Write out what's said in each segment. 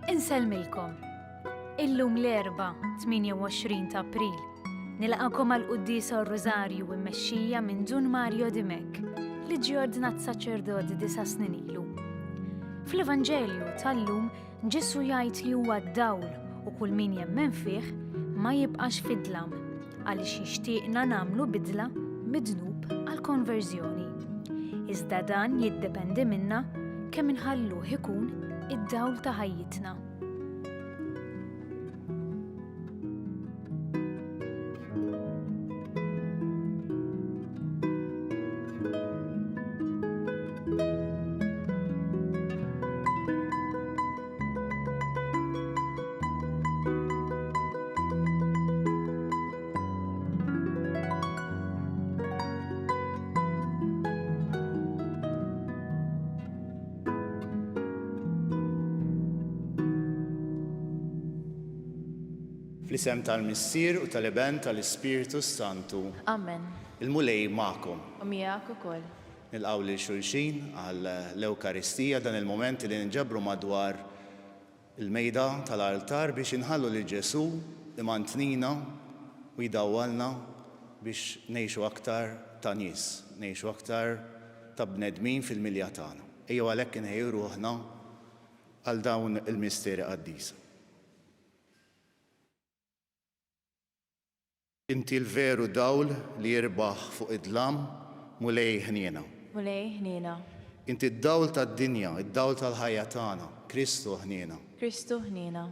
Insellmilkom. Illum l-erba' 28 ta' April nilaqakom għal qudiesa r-Rożarju mmexxija minn Dun Mario Dimek li ġie ordinat saċerdot 9 snin ilu. Fl-Evanġelju tal-lum Ġesu jgħid li huwa d-dawl u kull min jemmen fih ma jibqax fid-dlam għaliex jixtieqna nagħmlu bidla mid-dnub għal konverżjoni. Iżda dan jiddependi minna kemm inħalluh ikun id-dawl ta' ħajjitna. Fl-isem tal-Missier u tal-Eben tal-Ispiritu Santu. Amen. Il-mulej ma'kom. U miegħek ukoll. Nilqgħu lil xulxin għall-Ewkaristija dan il-moment li nġabru madwar il-mejda tal-altar biex inħallu lil Ġesu imantnina u jdawwalna biex ngħixu aktar ta' nies, ngħixu aktar ta' bnedmin fil-milja tagħna. Ejjew għalhekk inħejju ruħna għal dawn il-mistieri qaddisa. Inti l-veru dawl li jirbaħ fuq id-dlam mulej ħniena. Mulej ħniena. Inti d-dawl tad-dinja, id-dawl tal-ħajja tagħna, Kristu ħniena. Kristu ħniena.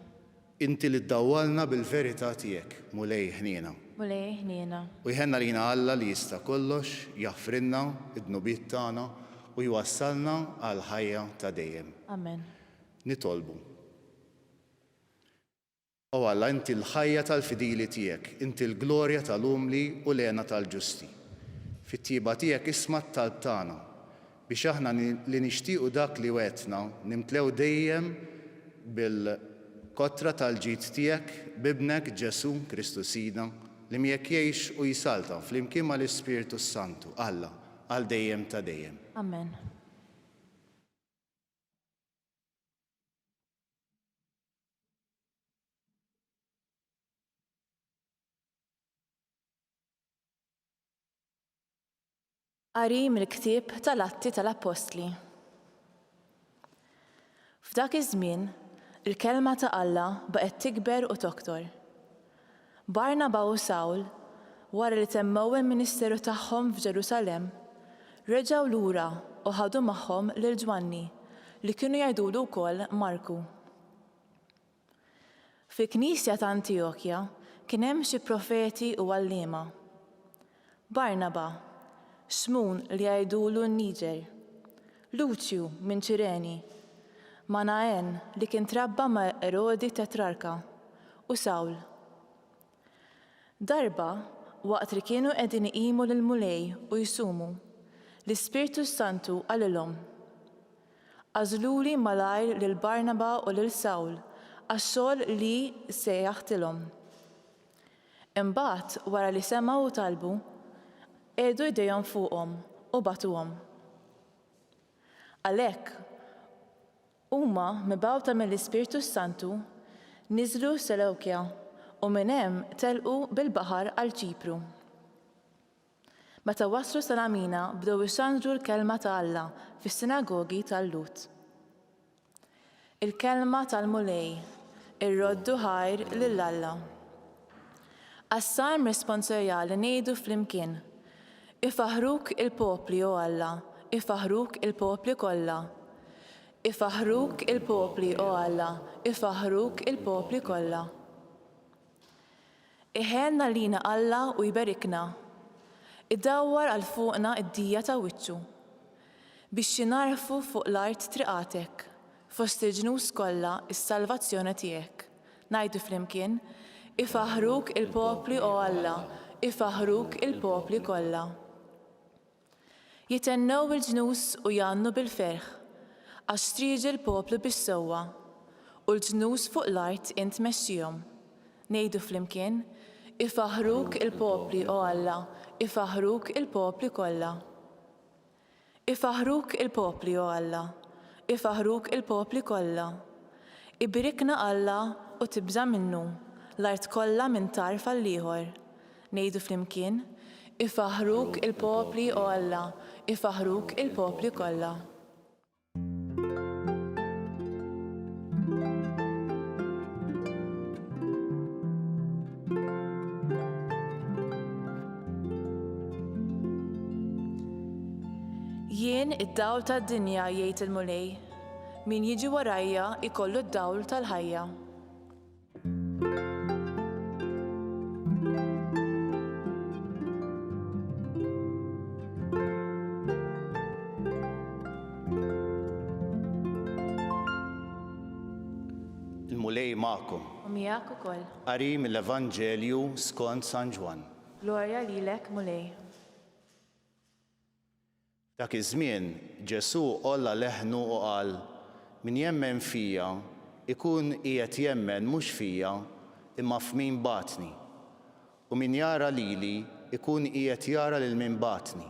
Inti li ddawwalna bil-verità tiegħek, mulej ħniena. Mulej ħniena. U jħenna lina Alla li jista' kollox, jaffrinna id-nubiet tagħna u jwassalna għal ħajja ta' dejjem. Amen. Nitolbu. O Alla, inti l-ħajja tal-fidili tiegħek, inti l-glorja tal-umli u l-għena tal-ġusti. Fit-tieba tiegħek isma' t-talb tagħna biex aħna li nixtiequ dak li wetna nimtlew dejjem bil-kotra tal-ġid tiegħek bibnek Ġesu Kristu Sidna li miegħek jgħix u jisalta flimkien mal-Ispiritu Santu, Alla, għal dejjem ta' dejjem. Amen. Qari mill-ktieb tal-Atti tal-Apostli. F'dak iż-żmien, il-kelma ta' Alla baqgħet tikber u toktor. Barnaba u Sawl, wara li temmew il-ministeru tagħhom f'Ġerusalemm, reġgħu lura u ħadu magħhom lil Ġwanni li kienu jgħidulu wkoll Marku. Fil-Knisja ta' Antiokkja kien hemm xi profeti u għalliema. Barnaba, Xmun li jgħidulu Niġer, Luċju minn Ċireni, Manaen li kien trabba ma' Erodi tetrarka u Sawl. Darba, waqt li kienu qegħdin iqimu lill-mulej u jsumu, l-Ispiritu Santu qalilhom: Għażluli malajr lil Barnaba u lil Sawl għax-xogħol li se jaħtilhom. Imbagħad wara li semgħu u talbu, għedu jdejhom fuqhom u batuhom. Għalhekk huma mibgħuta mill-Ispiritu Santu niżlu Selewkja u minn hemm telqu bil-baħar għal Ċipru. Meta waslu Salamina bdew ixxandru l-kelma ta' Alla fis-sinagogi tal-Lut. Il-kelma tal-mulej irroddu ħajr lil Alla. Għas-salm responsorjali ngħidu flimkien: Ifaħruk il-popli, o Alla, ifaħruk il-popli kollha. Ifaħruk il-popli, o Alla, ifaħruk il-popli kollha. Iħenna lina Alla u jberikna. Iddawwar għal fuqna id-dija ta' wiċċu biex jinarfu fuq l-art triqatek, fost il-ġnus kollha is-salvazzjoni tiegħek. Ngħidu flimkien: Ifaħruk il-popli, o Alla, ifaħruk il-popli kollha. Jitennew il-ġnus u jannu bil-ferħ, għax triġi l-poplu bis-sewwa, u l-ġnus fuq l-art int mexxihom. Ngħidu flimkien: Ifaħruk il-popli, o Alla, ifaħruk il-popli kollha. Ifaħruk il-popli, o Alla, ifaħruk il-popli kollha. Ibirikna Alla u tibża minnu, l-art kollha minn tarf għal ieħor. Ngħidu flimkien, ifaħruk il-popli o Alla, ifaħruk il-popli kollha. Jien id-dawl tad-dinja jgħid il-mulej, min jiġi warajja ikollu d-dawl tal-ħajja. Il-mulej magħkom. U miegħek ukoll. Qari mill-Evanġelju skont San Ġwan. Glorja lilek, mulej. Dak iż-żmien Ġesu qolla leħnu u qal: min jemmen fija ikun qiegħed jemmen mhux fija imma f'min batni. U min jara lili ikun qiegħed jara lil min batni.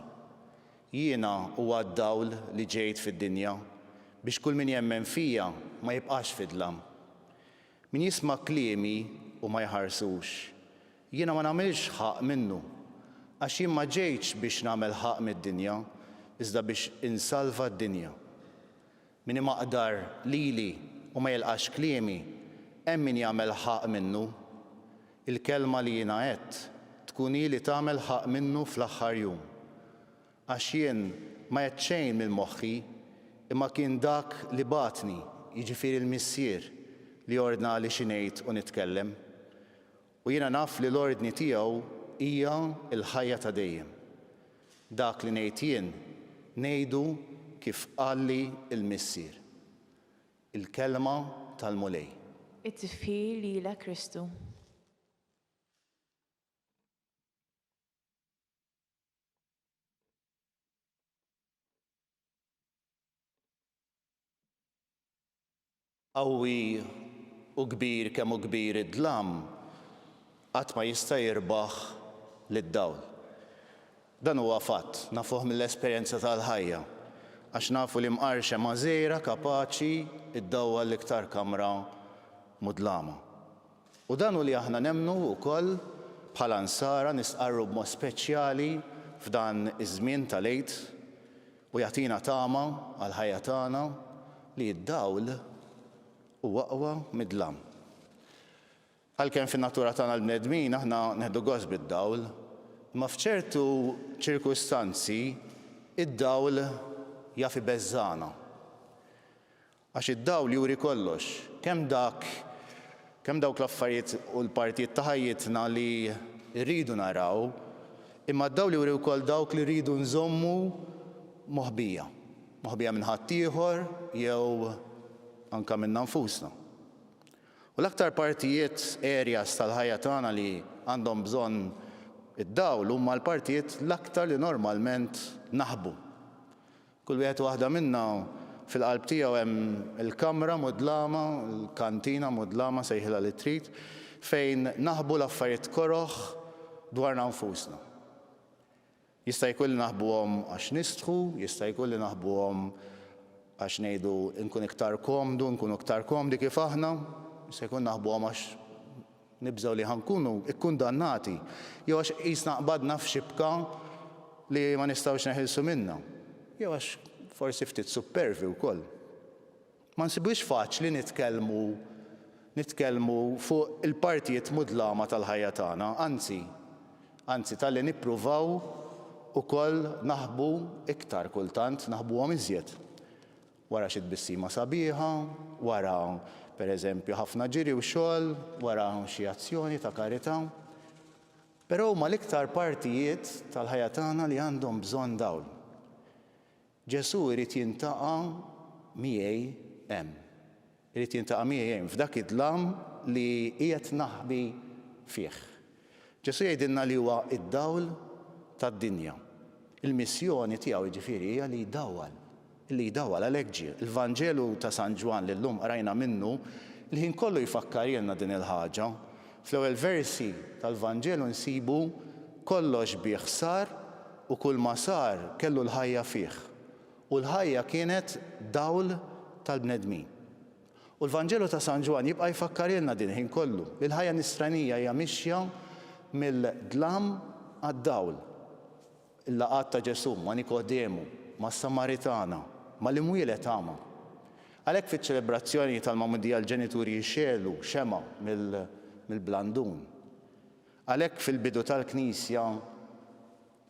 Jiena huwa d-dawl li ġejt fid-dinja biex kull min jemmen fija ma jibqax fidlam. Min jisma' kliemi u ma jħarsux. Jiena ma nagħmilx ħaq minnu għax jien ma ġejtx biex nagħmel ħaq mid-dinja iżda biex insalva d-dinja. Min imaqdar lili u ma jilqax kliemi, hemm min jagħmel ħaq minnu. Il-kelma li jiena għedt tkun hi li tagħmel ħaq minnu fl-aħħar jum. Għax jien ma għedt xejn minn moħħi imma kien dak li batni, jiġifieri l-Missier li ordna li xi ngħid u nitkellem. U jiena naf li l-ordni tiegħu hija l-ħajja ta' dejjem. Dak li ngħid jien ngħidu kif qalli l-Missier. Il-kelma tal-mulej. It-tifħir lilek Kristu. Qawwi u kbir kemm hu kbir id-dlam qatt ma jista' jirbaħ lid-dawl. Dan huwa fatt, nafuh mill-esperjenza tal-ħajja, għax nafu li mqarxa mażejra kapaċi iddawwa l-iktar kamra mudlama. U dan hu li aħna nemmnu wkoll bħala nsara nisqarru b'mod speċjali f'dan iż-żmien tal-għid u jagħtina tama għall-ħajja tagħna li d-dawl huwa aqwa mid-dlam. Għalkemm fin-natura tagħna l-bnedmin aħna neħdu gost bid-dawl, ma f'ċertu ċirkustanzi id-dawl jaf ibeżżana. Għax id-dawl juri kollox, kemm dawk l-affarijiet u l-partijiet ta' ħajjitna li rridu naraw, imma d-dawl juri wkoll dawk li rridu nżommu moħbija. Moħbija minn ħadd ieħor jew anke minn nfusna. U l-aktar partijiet areas tal-ħajja tagħna li għandhom bżonn id-dawl huma l-partijiet l-aktar li normalment naħbu. Kull wieħed waħda minnha fil-qalb tiegħu hemm il-kamra mudlama, il-kantina mudlama sejħilha li trid, fejn naħbu l-affarijiet koroħ dwarna nfusna. Jista' jkun li naħbuhom għax nistħu, jista' jkun li naħbuhom għax ngħidu nkun iktar komdu, nkunu iktar komdi kif aħna, jista' jkun naħbuhom għax nibżgħu li ħankunu ikkundannati, jew għax qisna qbadna f'xibka li ma nistgħux neħilsu minnha, jew għax forsi ftit supervi wkoll. Ma nsibux faċli nitkellmu fuq il-partijiet mudlama tal-ħajja tagħna, anzi talli nippruvaw ukoll naħbu iktar kultant naħbuhom iżjed. Wara xi tbissima sabiħa, wara pereżempju ħafna ġiri u xogħol, wara xi azzjoni ta' karità. Però huma l-iktar partijiet tal-ħajja tagħna li għandhom bżonn dawl. Ġesu jrid jintaqa' miegħi hemm. Irid jintaqa' miegħi hemm f'dak id-dlam li qiegħed naħbi fih. Ġesu jgħidilna li huwa id-dawl tad-dinja. Il-missjoni tiegħu jiġifieri hija li jdawwal għalhekk ġie. Il-Vanġelu ta' San Ġwan li llum qarajna minnu il-ħin kollu jfakkarilna din il-ħaġa. Fl-ewwel versi tal-Vanġelu nsibu kollox bih sar u kull ma sar kellu l-ħajja fih. U l-ħajja kienet dawl tal-bnedmin. U l-Vanġelu ta' San Ġwan jibqa' jfakkarilna din ħin kollu. Il-ħajja nisranija hija mixja mill-dlam għad-dawl. Il-laqat ta' Ġesu ma' Nikodemu, ma' Samaritana, ma' l-imwielet tagħma. Għalhekk fiċ-ċelebrazzjoni tal-Mamudija l-ġenituri jxelu xema mill-blandun. Għalhekk fil-bidu tal-Knisja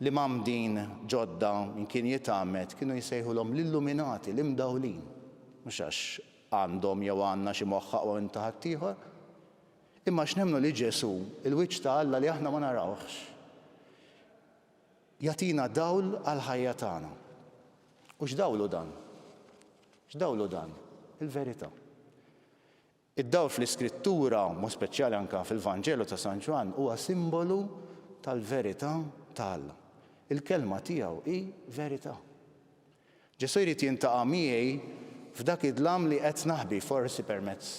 li mamdin ġodda min kien jitgħammet kienu jsejħulhom l-illuminati, l-imdawlin. Mhux għax għandhom jew għandna xi moħħaq u inta ħaddieħor, imma x'nemmnu li Ġesu, il-wiċċ ta' Alla li aħna ma narawhx, jagħtina dawl għal ħajja tagħna. U x'dawlu dan? X'dawlu dan? Il-verità. Id-dawl fl-Iskrittura, mu speċjali anke fil-Vanġelu ta' San Ġwan, huwa simbolu tal-verità ta' Alla. Il-kelma tiegħu hi verità. Ġesu jrid jintaqa' miegħi f'dak id-dlam li qed naħbi forsi permezz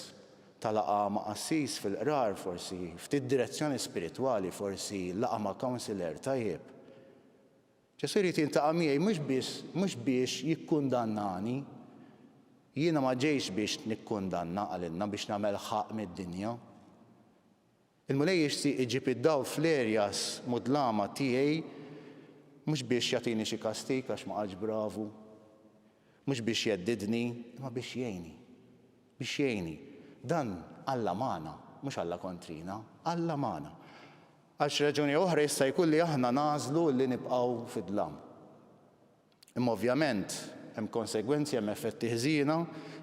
tal-laqa ma' qassis fil-qrar, forsi ftit direzzjoni spiritwali, forsi laqa ma' counselor tajjeb. Ġesu jrid jintaqa' miegħi mhux biex jikkundannani, jiena ma ġejx biex nikkundanna għalilna biex nagħmel ħaq mid-dinja. Il-mulej jixtieq iġib id-dawl fl-erjas mudlama tiegħi mhux biex jagħtini xi kastik għax ma qalx bravu, mhux biex jeddidni, imma biex jgħinni. Biex jgħinni. Dan Alla magħna, mhux Alla kontrina, Alla magħna. Għax raġuni oħra jista' jkun li aħna nażlu li nibqgħu fid-dlam. Imma ovvjament hemm konsegwenzi, hemm effetti ħżiena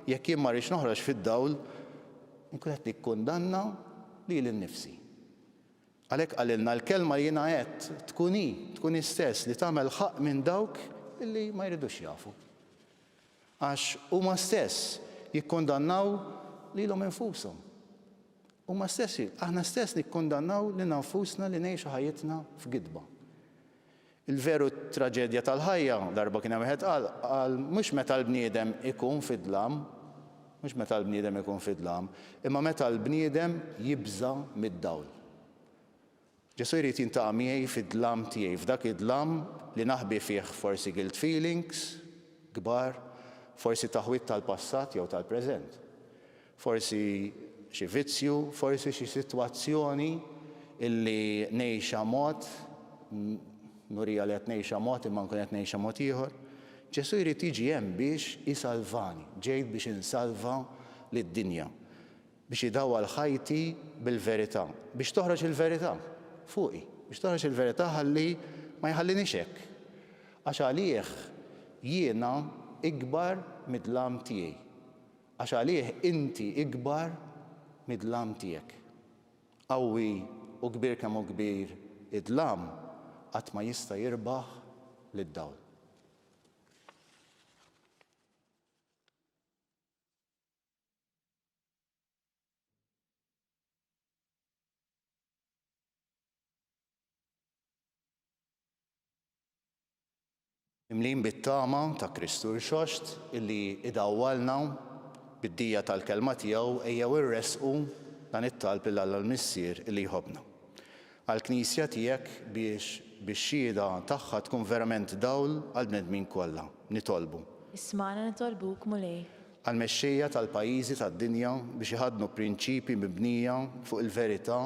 jekk jien ma rridx noħroġ fid-dawl, inkun qed nikkundanna lili nnifsi. Għalhekk qalilna l-kelma li jiena qed tkun istess li tagħmel ħaq minn dawk illi ma jridux jafu. Għax huma stess jikkundannaw lilhom infushom. Huma stess, aħna stess nikkundannaw lil nfusna li ngħixu ħajjitna f'gidba. Il-veru traġedja tal-ħajja darba kien hemm wieħed qal mhux meta l-bniedem ikun fid-dlam, imma meta l-bniedem jibża mid-dawl. Ġesu jrid jintaqa' miegħi fid-dlam tiegħi, f'dak id-dlam li naħbi fih forsi guilt feelings kbar, forsi taħwit tal-passat jew tal-preżent. Forsi xi vizzju, forsi xi sitwazzjoni illi ngħixha mod, nurija li qed ngħixha mod imma nkun qed ngħixha mod ieħor. Ġesu jrid jiġi hemm biex isalvani, ġejt biex insalva lid-dinja, biex idawwal ħajti bil-verità, biex toħroġ il-verità fuqi, biex toħroġ il-verità ħalli ma jħallinix hekk. Għax għalih jiena ikbar mid-dlam tiegħi. Għax għalih inti ikbar mid-dlam tiegħek. Qawwi u kbir kemm hu kbir id-dlam qatt ma jista' jirbaħ lid-dawl. Imlin bit-tama ta' Kristu l-xoxt illi idawwalna bid-dija tal-kelma tiegħu ejjew irresqu dan it-talb il Alla l-Missier illi jħobbna. Għall-Knisja tiegħek biex xhieda tagħha tkun verament dawl għall-bnedmin kollha. Nitolbu. Isma'na nitolbuk mulej. Għall-mexxejja tal-pajjiżi tad-dinja biex iħadnu prinċipji mibnija fuq il-verità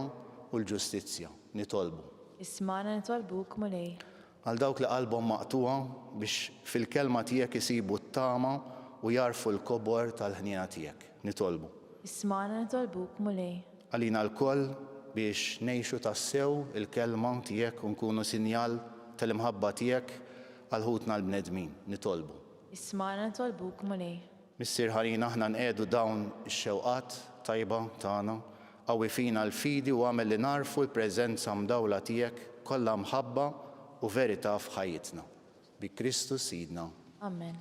u l-ġustizzja. Nitolbu. Isma'na nitolbuk mulej. Għal dawk li qalbhom maqtuha biex fil-kelma tiegħek isibu t-tama u jarfu l-kobor tal-ħniena tiegħek. Nitolbu. Isma'na nitolbuk mulej. Għalina l-koll biex ngħixu tassew il-kelma tiegħek u nkunu sinjal tal-imħabba tiegħek għal ħutna l-bnedmin. Nitolbu. Isma'na nitolbuk mulej. Missier ħalina aħna nqedu dawn ix-xewqat tajba tagħna, qawwi fina l-fidi u għamel li narfu l-preżenza mdawla tiegħek kollha mħabba u verità f'ħajjitna. Bi Kristus Sidna. Amen.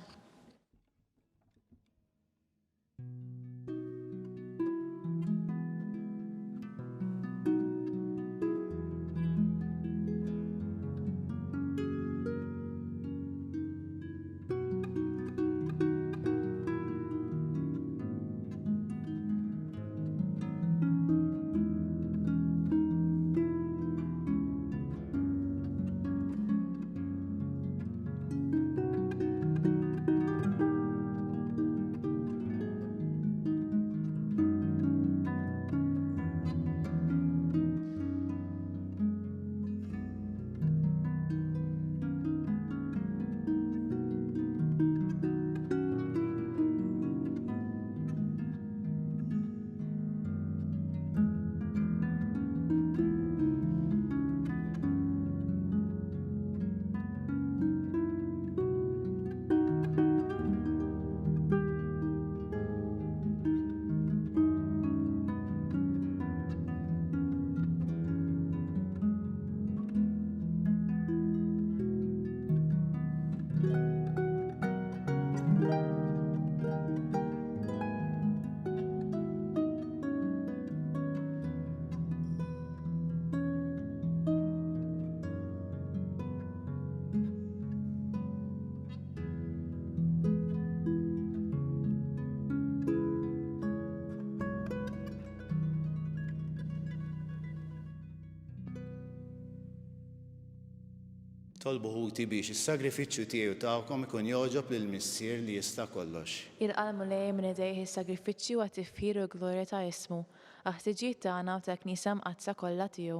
Tolbu ħuti biex is-sagrifiċċju tiegħu tagħkom ikun joġob lil missier li jista' kollox. Il-qalmu lej minn idejh is-sagrifiċċju għat-tifħir u glorja ta' ismu, aħtiġijiet tagħna u ta' Knisja mqazza kollha tiegħu.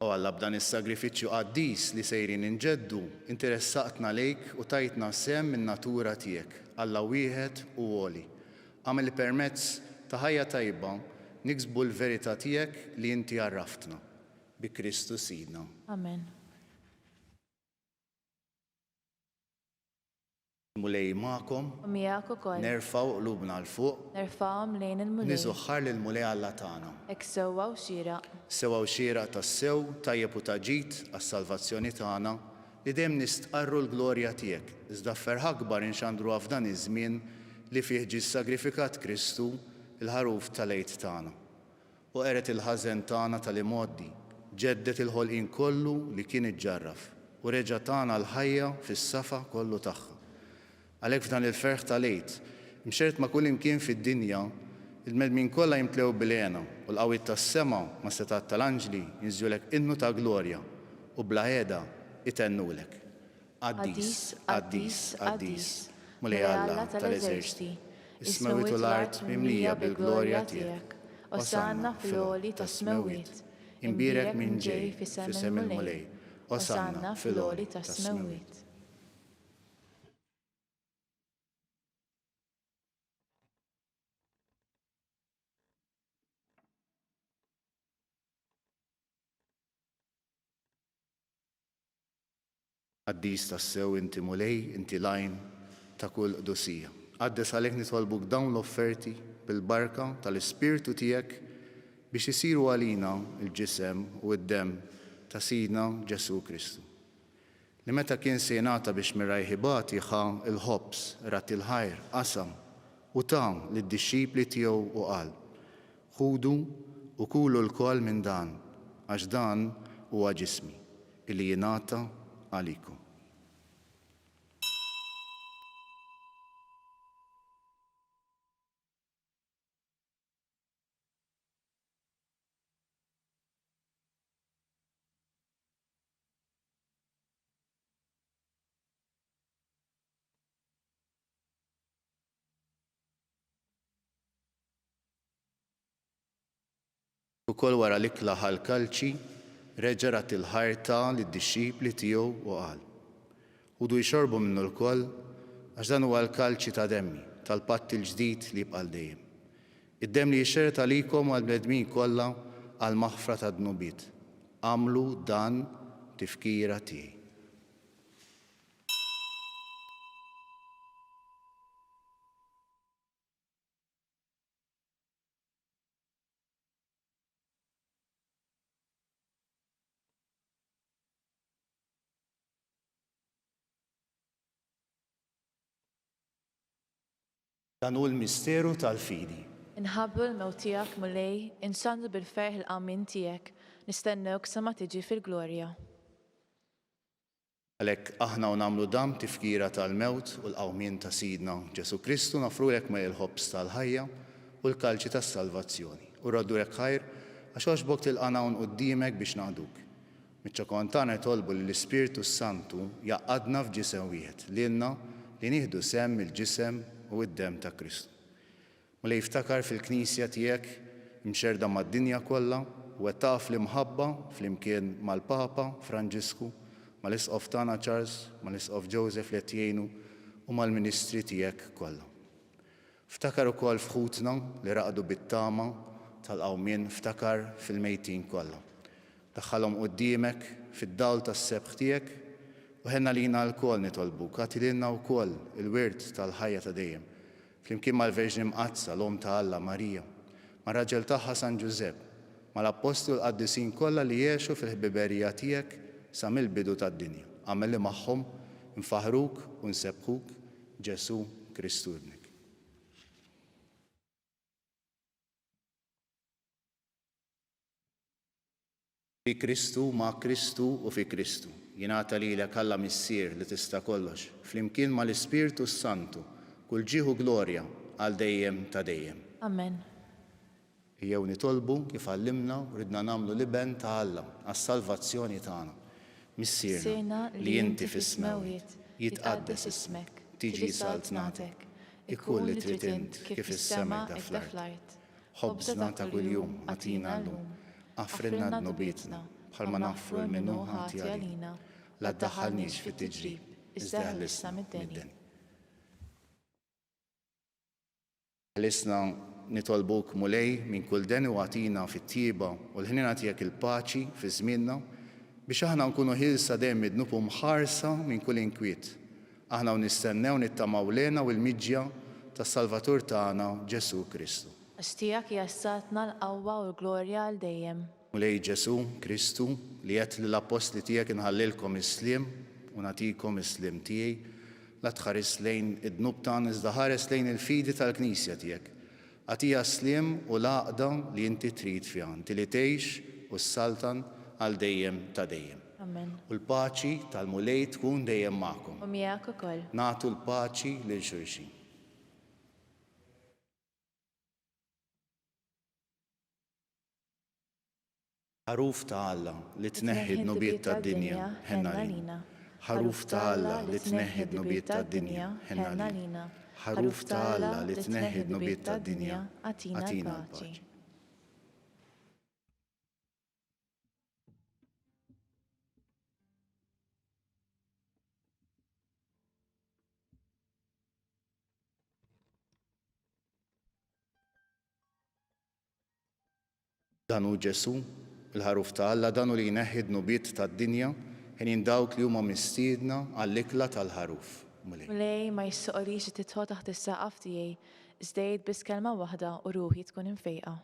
U Alla b'dan is-sagrifiċċju qaddis li sejrin inġeddu, interessaqtna lejk u tajtna sem min natura tiegħek, Alla wieħed u għoli. Għamel permezz ta' ħajja tajba niksbu l-verità tiegħek li inti għarraftna. Bi Kristu Sidna. Amen. Mulej ma'kom, U miegħek ukoll. nerfaw qlubna l-fuq, Nerfa'hom lejn il-mulej. niżuħħar lil mulej Alla tagħna. Hekk sewwa u xieraq. Sewa u xira tas-sew tajjeb u taġid għas-salvazzjoni tagħna li dejjem nistqarru l-glorja tiegħek. Iżda ferħ akbar inxandru f'dan iż-żmien li fih ġie sagrifikat Kristu il-ħaruf tal-għid tagħna. U qeret il-ħażen tagħna tal-imoddi, ġeddet il-ħolqien kollu li kien iġġarraf u reġa' tagħna l-ħajja fis-safa kollu tagħha. Għalhekk f'dan il-ferħ tal-għid, mxert ma' kull imkien fid-dinja, il-medmin kollha jimtlew bil-għena u l-qawwiet tas-sema ma' setat tal-anġli jinżulek innu ta' glorja u bla ħeda itennulek. Qaddis, qaddis, qaddis, mulej Alla tal-eżerċiti, is-smewiet u l-art mimlija bil-glorja tiegħek. Osanna fil-għoli ta' smewiet, imbirek minn ġej fis-sem il-mulej. Osanna fil-għoli ta' smewiet. Qaddis tas-sew inti mulej, inti lajn ta' kull qdusija. Qaddes għalhekk nitolbuk dawn l-offerti bil-barka tal-Ispirtu tiegħek biex isiru għalina il-ġisem u d-dem ta' Sidna Ġesu Kristu. Li meta kien se jingħata biex mir-rajħibat jieħa il-ħobs, rat il-ħajr, qasam u ta' lid-dixxipli tiegħu u qal: ħudu u kulu l-kol minn dan, għax dan huwa ġismi illi jingħata għalikom. Ukoll wara l-ikla ħal-kalċi, reġarat il-ħarta lid-dixxipli tiegħu u qal: ħudu jxorbu minnu l-koll għax dan huwa l-kalċi ta' demmi tal-patt il-ġdid li jibqa' dejjem. Id-demm li jixxerret għalikom għall-bnedmin kollha għal maħfra ta' dnubiet. Għamlu dan tifkira tiegħi. Dan hu l-misteru tal-fidi. Inħabbu l-mewt tiegħek mulej, insandu bil-ferħ il-qammin tiegħek, nistennewk sa ma tiġi fil-glorja. Għalhekk aħna u nagħmlu dam tifkira tal-mewt u l-qawmien ta' Sidna Ġesu Kristu nafrulek ma' il-ħobs tal-ħajja u l-kalċi tas-salvazzjoni. U raddurek ħajr għax għoxbok tilqana un qudiemek biex naħduk. Miċ-ċokontana jtolbu li l-Ispirtu Santu jaqadna f'ġisem wieħed lilna li nieħdu sem il-ġisem u id-dem ta' Kristu. Ma li jiftakar fil-Knisja tiegħek imxerda mad-dinja kollha u qed taqaf l-imħabba flimkien mal-Papa Franġisku, mal-Isqof tagħna Charles, mal-Isqof Joseph li qed jgħinu u mal-Ministri tiegħek kollha. Ftakar ukoll f'ħutna li raqdu bit-tama tal-qawmien, ftakar fil-mejtin kollha. Daħħalhom quddiemek fid-dawl tas-sebħ tiegħek u ħenna lina l-kol nitolbuk, għatililna wkoll il-wirt tal-ħajja ta' dejjem. Flimkien mal-Verġni Mqazza, l-Om ta' Alla Marija, mar-raġel tagħha San Ġusepp, mal-Apostol qaddisin kollha li jgħixu fil-ħbiberija tiegħek sa mill-bidu tad-dinja. Għamel li magħhom nfaħruk u nsebħuk Ġesu Kristu ibnek. Fi Kristu, ma' Kristu u fi Kristu. Jingħata lilek Alla missier li tista' kollox, flimkien mal-Ispirtu Santu, kull ġieħu glorja għal dejjem ta' dejjem. Amen. Jew nitolbu kif għallimna u ridna nagħmlu liben ta' Alla għas-salvazzjoni tagħna. Missierna li inti fis-smawiet, jitqaddes ismek, tiġi saltnatek, ikkun li trid int kif is-sema da fl-art. Ħobżna ta' kuljum għatina llum, għaffrilna d-nubietna, bħalma naffru l-minnu ħati għalina, la ddaħħalniex fit-tiġrib, iżda ħlisna mid-den. Ħlisna nitolbuk mulej minn kull den u għatina fit-tieba u l-ħnina tiegħek il-paċi fi żmienna biex aħna nkunu ħilsa dejjem idnupu mħarsa minn kull inkwiet. Aħna nistennew nittamaw lena u l-miġja tas-Salvatur tagħna Ġesu Kristu. Għax tiegħek jassatna l-qawwa u l-glorja għal dejjem. Mulej Ġesu Kristu li qed lill-apostli tiegħek inħallilkom is-sliem u nagħtikom is-sliem tiegħi la tħares lejn id-dnub tagħna iżda ħares lejn il-fidi tal-Knisja tiegħek. Għatija sliem u laqda li inti trid fiha, inti li tgħix u s-saltan għal dejjem ta' dejjem. Amen. U l-paċi tal-mulej tkun dejjem magħkom. U miegħek ukoll. Nagħtu l-paċi lil xulxin. Ħaruf ta' Alla li tneħħi d-nubiet tad-dinja ħenna lina. Ħaruf ta' Alla li tneħħi d-nubiet tad-dinja ħenna lina. Ħaruf ta' Alla li tneħħi d-nubiet tad-dinja għatina l-paċi. Danu Ġesu, il-ħaruf ta' Alla danu li jneħħi d-nubiet tad-dinja ħin dawk li huma mistiedna għall-ikla tal-ħaruf. Mulej ma jissoqrix titħol taħt is-saqaf tiegħi, iżdejt biss kelma waħda u ruħi tkun infejqa.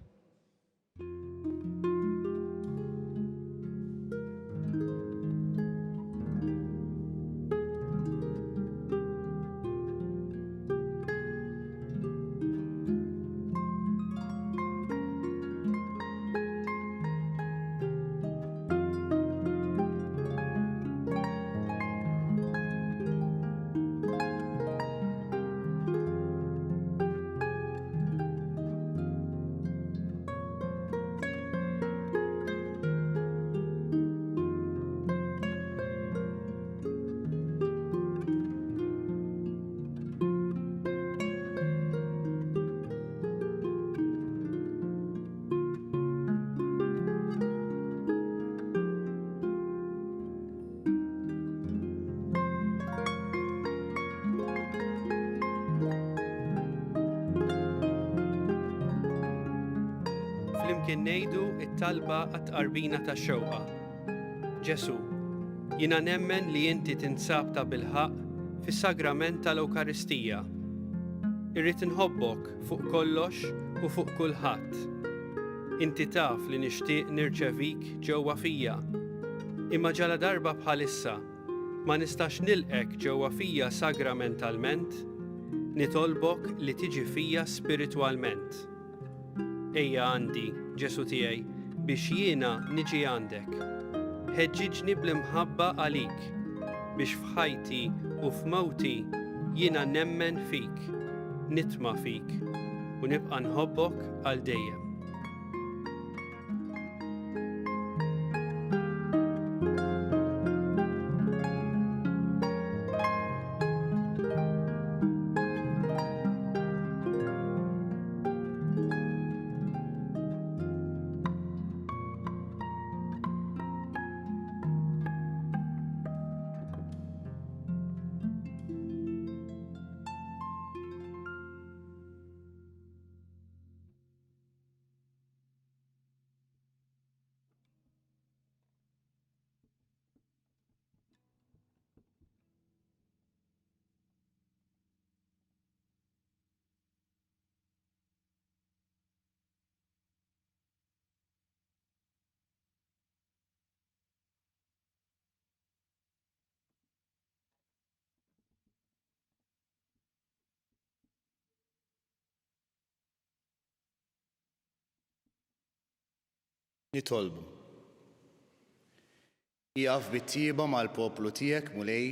Flimkien ngħidu t-talba għat-tqarbina tax-xewqa. Ġesu, jiena nemmen li inti tinsab ta' bilħaq fis-sagrament tal-Ewkaristija. Irrid inħobbok fuq kollox u fuq kulħadd. Inti taf li nixtieq nirċevik ġewwa fija. Imma ġala darba bħalissa ma nistax nilqek ġewwa fija sagramentalment, nitolbok li tiġi fija spiritwalment. Ejja għandi, Ġesu tiegħi, biex jiena niġi għandek. Ħeġġiġni bl-imħabba għalik, biex f'ħajti u f'mewti jiena nemmen fik, nitma' fik u nibqa' nħobbok għal dejjem. Nitolbu. Jaqaf bit-tieba mal-poplu tiegħek mulej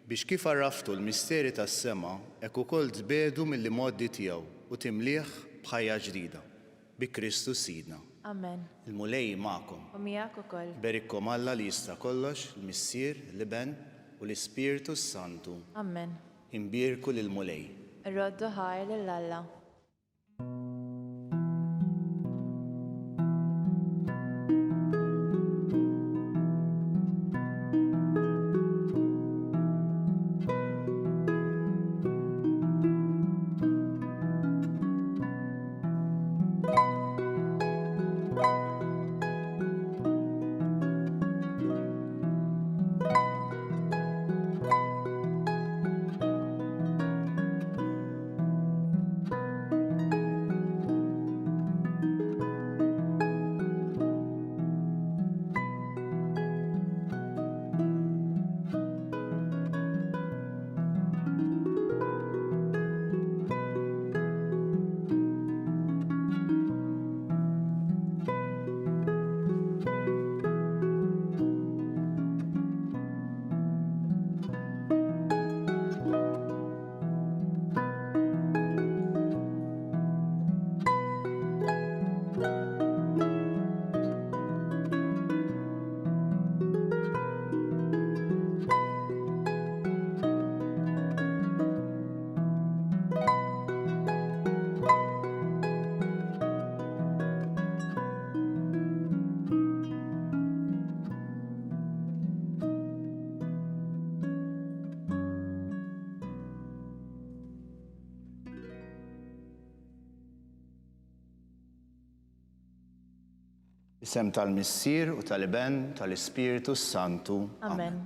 biex kif arraftu l-misteri tas-sema hekk ukoll tbedu mill-modi tiegħu u timlih b'ħajja ġdida bi Kristu Sidna. Amen. Il-mulej ma'kom. U miegħek ukoll. Berikkom Alla li jista' kollox, il-Missier, l-Iben u l-Ispiritu Santu. Amen. Imbierku lill-mulej. Irroddu ħajr lill-Alla. Isem tal-Missier u tal-Iben tal-Ispiritu Santu. Amen.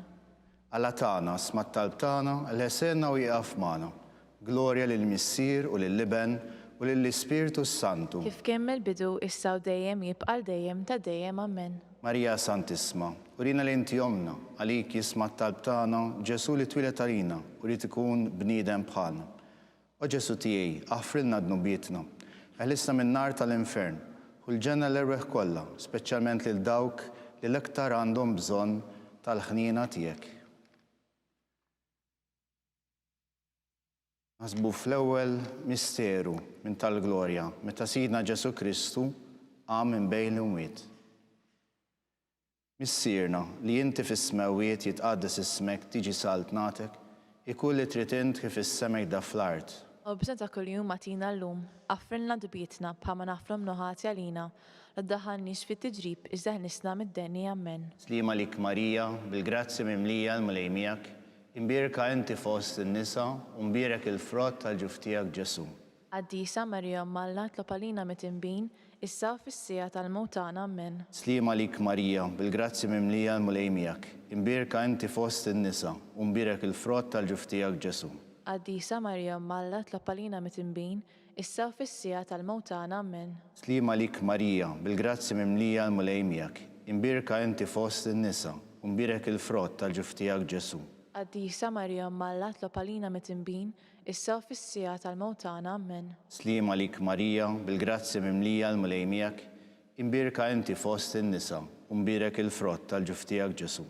Alla tagħna smat talb tagħna l-ħesenna u jaqaf magħna. Glorja lill-Missier u lill-Iben u lill-Ispiritu Santu. Kif kien mill-bidu issa u dejjem jibqa' dejjem ta' dejjem. Amen. Marija Santisma, urina li inti jomna, għalik jismat talb tagħna Ġesu li twilet għalina u li tkun bniedem bħalna. O Ġesu tiegħi, aħfrilna dnubietna, eħlisna min-nar tal-infern u l-ġenna l-erweħ kollha, speċjalment lil dawk li l-iktar għandhom bżonn tal-ħnina tiegħek. Nasbu fl-ewwel misteru minn tal-glorja meta Sidna Ġesu Kristu qam minn bejn l-imwiet. Missierna li inti fis-smawiet jitqaddes ismek tiġi salt natek, ikun li trid int kif is-semek da fl-art. U bżonn ta' kuljum għatina llum, affrilna dubietna bħalma nafrom noħati għalina, la ddaħħalniex fit-tiġrib iżda ħnisna mid-denni. Amen. Slima lik Marija, bil-grazzi mimlija l-mulej miegħek, imbierka inti fost in-nisa u mbierek il-frott tal-ġuf tiegħek Ġesu. Qaddisa Marija Malla tlob għalina mit-inbin, issa u fis-sija tal-mewt tagħna. Amen. Slima lik Marija, bil-grazzi mimlija l-mulej miegħek, imbierka inti fost in-nisa u mbierek il-frott tal-ġuf tiegħek Ġesu. Qaddisa Marija Malla tlob għalina mit-inbin, issa u fis-sija tal-mewt tagħna. Amen. Slima lik Marija, bil-grazzi mimlija l-mulej miegħek, imbierka inti fost in-nisa u mbierek il-frott tal-ġuf tiegħek Ġesu. Qaddisa Marija Malla tlob għalina mit-inbin, issa u fis-sija tal-mewt tagħna. Amen. Slima lik Marija, bil-grazzi mimlija l-mulej miegħek, imbierka inti fost in-nisa u mbierek il-frott tal-ġuf tiegħek Ġesu.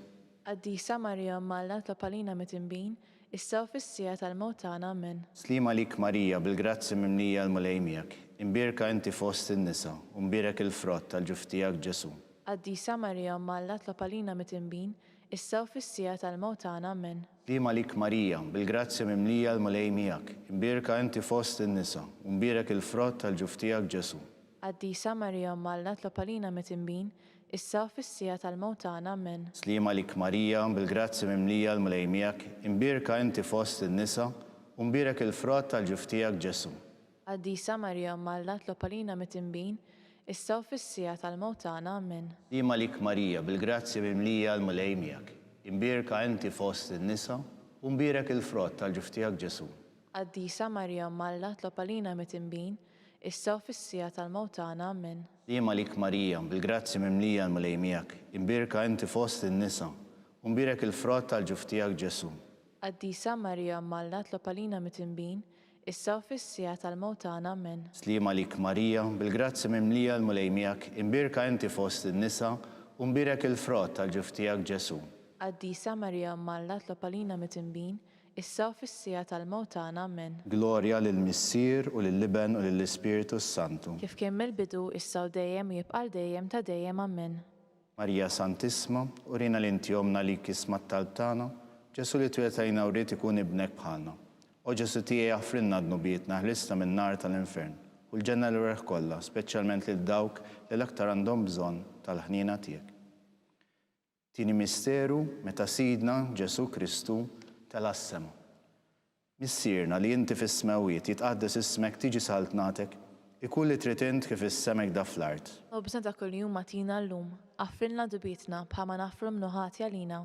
Qaddisa Marija Malla tlob għalina mit-inbin, issa u fis-sija tal-mewt tagħna. Amen. Slima lik Marija, bil-grazzi mimlija l-mulej miegħek, imbierka inti fost in-nisa u mbierek il-frott tal-ġuf tiegħek Ġesu. Qaddisa Marija Malla tlob għalina mit-inbin, issa u fis-sija tal-mewt tagħna. Amen. Slima lik Marija, bil-grazzi mimlija l-mulej miegħek, imbierka inti fost in-nisa u mbierek il-frott tal-ġuf tiegħek Ġesu. Qaddisa Marija Malla tlob għalina mit-inbin, issa u fis-sija tal-mewt tagħna. Amen. Slima lik Marija, bil-grazzi mimlija l-mulej miegħek, imbierka inti fost in-nisa u mbierek il-frott tal-ġuf tiegħek Ġesu. Qaddisa Marija Malla tlob għalina mit-inbin, issa u fis-sija tal-mewt tagħna. Amen. Slima lik Marija, bil-grazzi mimlija l-mulej miegħek, imbierka inti fost in-nisa u mbierek il-frott tal-ġuf tiegħek Ġesu. Qaddisa Marija Malla tlob għalina mit-inbin, issa u fis-sija tal-mewt tagħna. Amen. Slima lik Marija, bil-grazzi mimlija l-mulej miegħek, imbierka inti fost in-nisa u mbierek il-frott tal-ġuf tiegħek Ġesu. Qaddisa Marija Malla tlob għalina mit-inbin, issa u fis-sija tal-mewt tagħna. Amen. Slima lik Marija, bil-grazzi mimlija l-mulej miegħek, imbierka inti fost in-nisa u mbierek il-frott tal-ġuf tiegħek Ġesu. Qaddisa Marija Malla tlob għalina mit-inbin, issa u fis-sija tal-mewt tagħna. Amen. Glorja lill-Missier u lill-Liben u lill-Ispiritu Santu. Kif kien mill-bidu, issa u dejjem u jibqa' dejjem ta' dejjem. Amen. Marija Santissima, urina l-inti jomna li kisma t-talb tagħna, Ġesu li twetajna u rrit ikun ibnek bħalna. O Ġesu tiegħi jaffrinna d-nubietna ħlisna minn nar tal-infern. U l-ġenna l-reħ kollha, speċjalment lil dawk li l-aktar għandhom bżonn tal-ħnina tiegħek. Tieni misteru meta Sidna Ġesu Kristu tal-assema. Missierna li inti fis-smawiet jitqaddes ismek tiġi saltnatek, ikun li trid int kif is-semek da fl-art. U bżonn ta' kuljum matina llum, affrilna dubietna bħalma nafru mnuħati għalina,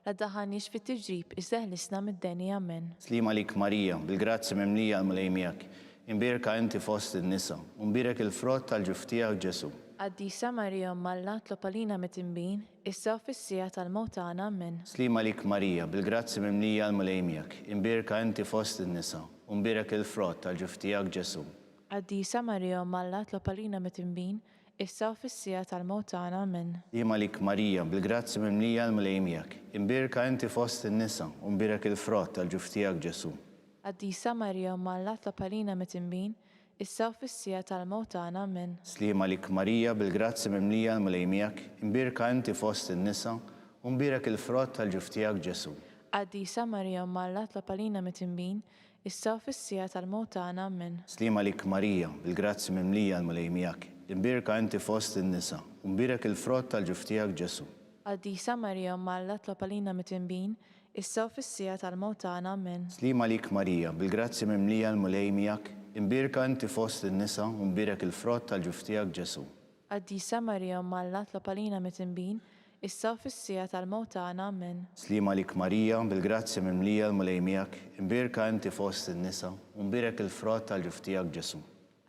la daħanniex fit-tiġrib iżda ħlisna mid-deni. Amen. Slima lik Marija, bil-grazzi mimlija għal-mulejmijak, imbirka inti fost il-nisa, umbirek il-frott tal-ġuftijak Ġesu. Qaddisa Marija Malla tlob għalina mit-imbin, issa u fis-sija tal-mewt tagħna. Amen. Slima lik Marija, bil-grazzi mimlija għal-mulejmijak, imbirka inti fost il-nisa, umbirek il-frott tal-ġuftijak Ġesu. Qaddisa Marija Malla tlob għalina mit-imbin, issa u fis-sija tal-mewt tagħna. Amen. Slima lik Marija, bil-grazzi mimlija għal-mulejmijak, imbirka inti fost il-nisa, umbirek il-frott tal-ġuftijak Ġesu. Qaddisa Marija Malla tlob għalina mit-imbin, issa u fis-sija tal-mewt tagħna. Amen. Slima lik Marija, bil-grazzi mimlija għal-mulejmijak, imbirka inti fost il-nisa, umbirek il-frott tal-ġuftijak Ġesu. Qaddisa Marija Malla tlob għalina mit-imbin, issa u fis-sija tal-mewt tagħna. Amen. Slima lik Marija, bil-grazzi mimlija għal-mulejmijak, imbirka inti fost il-nisa, umbirek il-frott tal-ġuftijak Ġesu. Qaddisa Marija Malla tlob għalina mit-imbin, issa u fis-sija tal-mewt tagħna. Amen. Slima lik Marija, bil-grazzi mimlija għal-mulejmijak, imbirka inti fost il-nisa, umbirek il-frott tal-ġuftijak Ġesu. Qaddisa Marija Malla tlob għalina mit-imbin, issa u fis-sija tal-mewt tagħna. Amen. Slima lik Marija, bil-grazzi mimlija għal-mulejmijak, imbirka inti fost il-nisa, umbirek il-frott tal-ġuftijak Ġesu.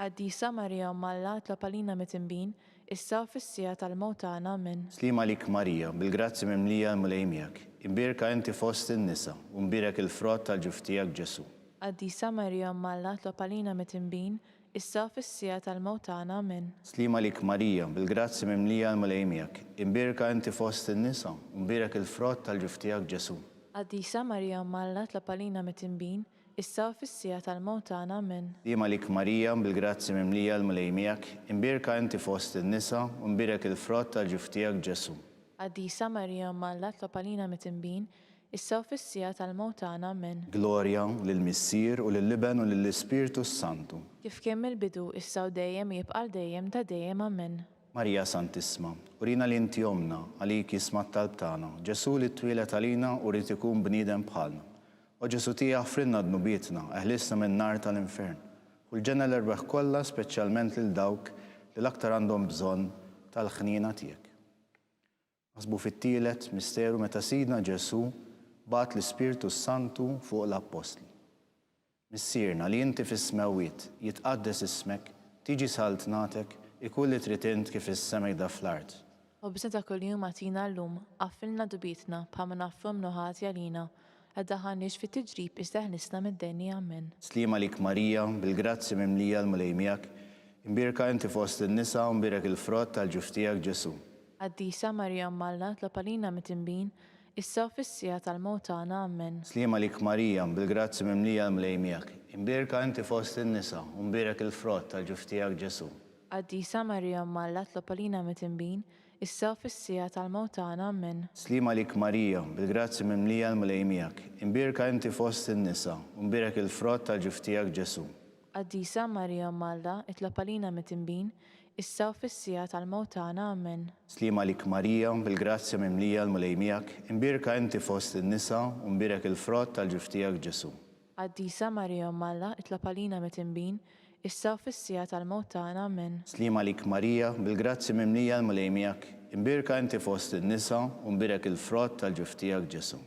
Qaddisa Marija Malla tlob għalina mit-imbin, issa u fis-sija tal-mewt tagħna. Amen. Slima lik Marija, bil-grazzi mimlija għal-mulejmijak, imbirka inti fost il-nisa, umbirek il-frott tal-ġuftijak Ġesu. Qaddisa Marija Malla tlob għalina mit-imbin, issa u fis-sija tal-mewt tagħna. Amen. Slima lik Marija, bil-grazzi mimlija għal-mulejmijak, imbirka inti fost il-nisa, umbirek il-frott tal-ġuftijak Ġesu. Qaddisa Marija Malla tlob għalina mit-imbin, issa u fis-sija tal-mewt tagħna. Amen. Slima lik Marija, bil-grazzi mimlija għal-mulejmijak, imbirka inti fost il-nisa, umbirek il-frott tal-ġuftijak Ġesu. Qaddisa Marija Malla tlob għalina mit-imbin, issa u fis-sija tal-mewt tagħna. Amen. Glorja lill-Missier u lill-Liben u lill-Ispiritu Santu. Kif kien mill-bidu, issa u dejjem jibqa' dejjem ta' dejjem. Amen. Marija Santissima, urina li inti jomna għalik jisma t-talb tagħna, Ġesu li twilet għalina u rrid ikun bniedem bħalna. O Ġesu tiegħi ħfrinna d-nubietna, eħlisna minn nar tal-infern. U l-ġenna l-erbeħ kollha speċjalment lil dawk li l-aktar għandhom bżonn tal-ħnina tiegħek. Ħasbu fit-tielet misteru meta Sidna Ġesu bat l-Ispiritu Santu fuq l-Apostli. Missierna li inti fis-smawiet jitqaddes ismek, tiġi saltnatek, ikun li trid int kif is-semek da fl-art. U bżonn ta' kuljum matina llum, affilna dubietna bħalma nafru mnuħati għalina, għaddaħanniex fit-tiġrib iżda ħlisna mid-deni. Amen. Slima lik Marija, bil-grazzi mimlija għal-mulejmijak, imbirka inti fost il-nisa, umbirek il-frott tal-ġuftijak Ġesu. Qaddisa Marija Malla tlob għalina mit-imbin, issa u fis-sija tal-mewt tagħna. Amen. Slima lik Marija, bil-grazzi mimlija għal-mulejmijak, imbirka inti fost il-nisa, umbirek il-frott tal-ġuftijak Ġesu. Qaddisa Marija Malla tlob għalina mit-imbin, issa u fis-sija tal-mewt tagħna. Amen. Slima lik Marija, bil-grazzi mimlija għal-mulejmijak, imbirka inti fost il-nisa, umbirek il-frott tal-ġuftijak Ġesu. Qaddisa Marija Malla tlob għalina mit-imbin, issa u fis-sija tal-mewt tagħna. Amen. Slima lik Marija, bil-grazzi mimlija għal-mulejmijak, imbirka inti fost il-nisa, umbirek il-frott tal-ġuftijak Ġesu. Qaddisa Marija Malla tlob għalina mit-imbin, issa u fis-sija tal-mewt tagħna. Amen. Slima lik Marija, bil-grazzi mimlija għal-mulejmijak, imbirka inti fost il-nisa, umbirek il-frott tal-ġuftijak Ġesu.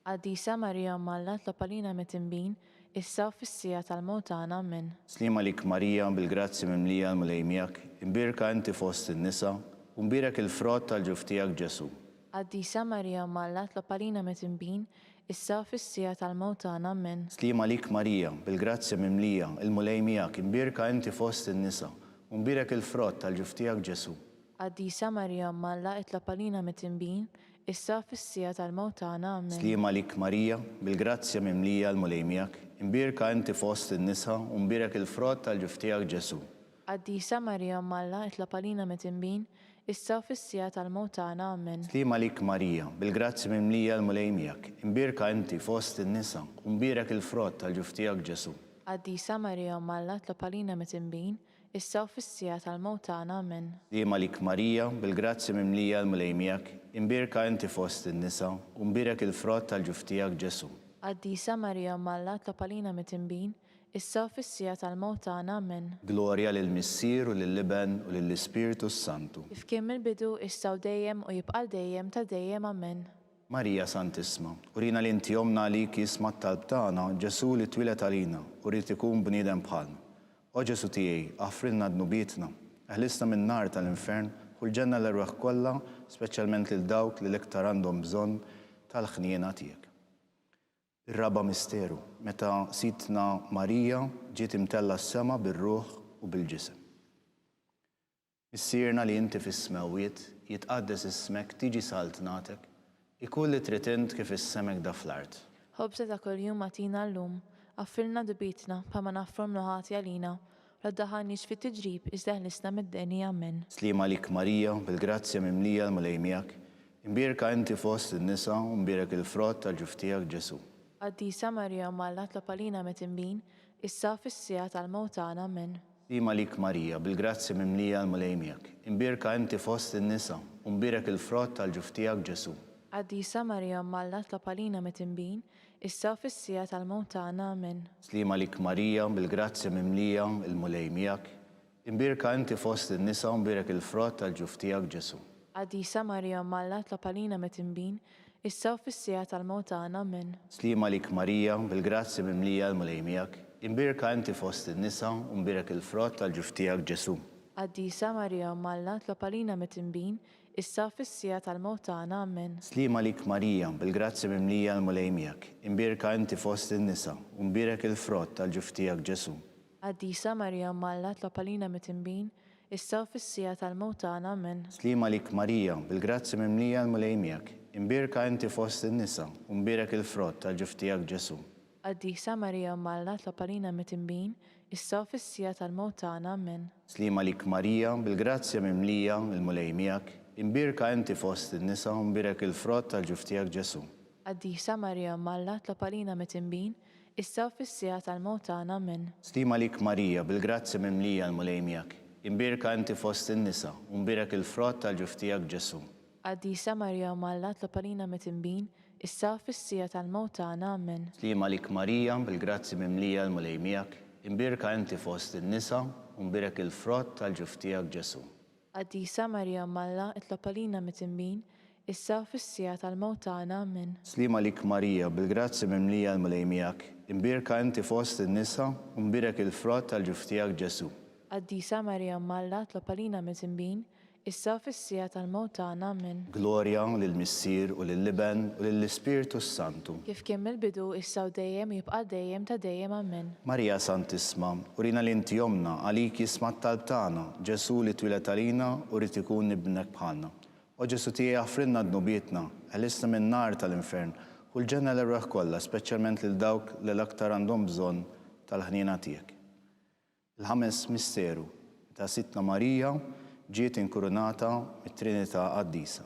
Qaddisa Marija Malla tlob għalina mit-imbin, issa u fis-sija tal-mewt tagħna. Amen. Slima lik Marija, bil-grazzi mimlija għal-mulejmijak, imbirka inti fost il-nisa, umbirek il-frott tal-ġuftijak Ġesu. Qaddisa Marija Malla tlob għalina mit-imbin, issa u fis-sija tal-mewt tagħna. Amen. Slima lik Marija, bil-grazzi mimlija il-mulejmijak, imbirka inti fost il-nisa, umbirek il-frott tal-ġuftijak Ġesu. Qaddisa Marija Malla tlob għalina mit-imbin, issa fis-sija tal-mewt tagħna. Amen. Slima lik Marija, bil-grazzja mimlija l-mulejmijak, imbirka inti fost in-nisa u mbirek il-frott tal-ġuftijak Ġesu. Qaddisa Marija Umm Alla, itlob għalina mit-tinbin, issa fis-sija tal-mewt tagħna. Amen. Slima lik Marija, bil-grazzja mimlija l-mulejmijak, imbirka inti fost in-nisa u mbirek il-frott tal-ġuftijak Ġesu. Qaddisa Marija Umm Alla, itlob għalina mit-tinbin, issa fis-sija tal-mewt tagħna. Amen. Slima lik Marija, bil-grazzja mimlija l-mulejmijak, imbirka inti fost in-nisa u mbirek il-frott tal-ġuftijak Ġesu. Qaddisa Marija Umm Alla, itlob għalina mit-tinbin, issa fis-sija tal-mewt tagħna. Amen. Glorja lill-Missier u lill-Liben u lill-Ispiritu Santu. Kif kien mill-bidu issa u dejjem u jibqa' dejjem ta' dejjem. Amen. Marija Santisma, urina li inti jomna għalik jisma t-talb tagħna Ġesu li twilet għalina u rrid ikun bniedem bħalna. O Ġesu tiegħi, għafrilna d-nubietna, eħlisna minn nar tal-infern u l-ġenna l-erwaħ kollha, speċjalment lil dawk li l-iktar għandhom bżonn tal-ħniena tiegħek. Ir-raba misteru, meta sitna Marija ġiet imtella s-sema bir-ruħ u bil-ġisem. Missierna li inti fis-smewiet, jitqaddes ismek, tiġi saltnatek, ikun li trid int kif is-semek da fl-art. Ħobża ta' kuljum agħtina llum, għaffilna dubitna bħalma naffrom noħati għalina, la ddaħħalniex fit-tiġrib iżda ħlisna mid-deni. Amen. Slima lik Marija, bil-grazzja mimlija l-mulejmijak, imbirka inti fost in-nisa u mbirek il-frott tal-ġuftijak Ġesu. Qaddisa Marija Umm Alla, itlob għalina mit-tinbin, issa fis-sija tal-mewt tagħna. Amen. Slima lik Marija, bil-grazzja mimlija l-mulejmijak, imbirka inti fost in-nisa u mbirek il-frott tal-ġuftijak Ġesu. Qaddisa Marija Umm Alla, itlob għalina mit-tinbin, issa fis-sija tal-mewt tagħna. Amen. Slima lik Marija, bil-grazzja mimlija l-mulejmijak, imbirka inti fost in-nisa u mbirek il-frott tal-ġuftijak Ġesu. Qaddisa Marija Umm Alla, itlob għalina mit-tinbin, issa fis-sija tal-mewt tagħna. Amen. Slima lik Marija, bil-grazzja mimlija l-mulejmijak, imbirka inti fost in-nisa u mbirek il-frott tal-ġuftijak Ġesu. Qaddisa Marija Umm Alla, itlob għalina mit-tinbin, issa fis-sija tal-mewt tagħna. Amen. Slima lik Marija, bil-grazzja mimlija l-mulejmijak, imbirka inti fost in-nisa u mbirek il-frott tal-ġuftijak Ġesu. Qaddisa Marija Umm Alla, itlob għalina mit-tinbin, issa fis-sija tal-mewt tagħna. Amen. Slima lik Marija, bil-grazzja mimlija l-mulejmijak, imbirka inti fost in-nisa u mbirek il-frott tal-ġuftijak Ġesu. Qaddisa Marija Umm Alla, itlob għalina mit-tinbin, issa fis-sija tal-mewt tagħna. Amen. Slima lik Marija, bil-grazzja mimlija l-mulejmijak, imbirka inti fost in-nisa u mbirek il-frott tal-ġuftijak Ġesu. Qaddisa Marija Umm Alla, itlob għalina mit-tinbin, issa fis-sija tal-mewt tagħna. Amen. Slima lik Marija, bil-grazzja mimlija l-mulejmijak, imbirka inti fost in-nisa u mbirek il-frott tal-ġuftijak Ġesu. Qaddisa Marija Umm Alla, itlob għalina mit-tinbin, issa fis-sija tal-mewt tagħna. Amen. Slima lik Marija, bil-grazzja mimlija l-mulejmijak, imbirka inti fost in-nisa u mbirek il-frott tal-ġuftijak Ġesu. Qaddisa Marija Umm Alla, itlob għalina mit-tinbin, issa fis-sija tal-mewt tagħna. Amen. Slima lik Marija, bil-grazzja mimlija l-mulejmijak, imbirka inti fost in-nisa u mbirek il-frott tal-ġuftijak Ġesu. Qaddisa Marija Umm Alla, itlob għalina mit-tinbin, issa fis-sija tal-mewt tagħna. Amen. Glorja lill-Missier u lill-Liben u lill-Ispiritu Santu. Kif kien mill-bidu issa u dejjem jibqa' dejjem ta' dejjem. Amen. Marija Santisma, urina li inti jomna għalik jisma t-talb tagħna Ġesu li twilet għalina u rrid ikun ibnek bħalna. O Ġesu tiegħi għafrilna d-nubietna, ħelisna minn nar tal-infern u l-ġenna l-erwaħ kollha, speċjalment lil dawk li l-aktar għandhom bżonn tal-ħniena tiegħek. Il-ħames misteru ta' sitna Marija ġiet inkurunata mit-Trinità Qaddisa.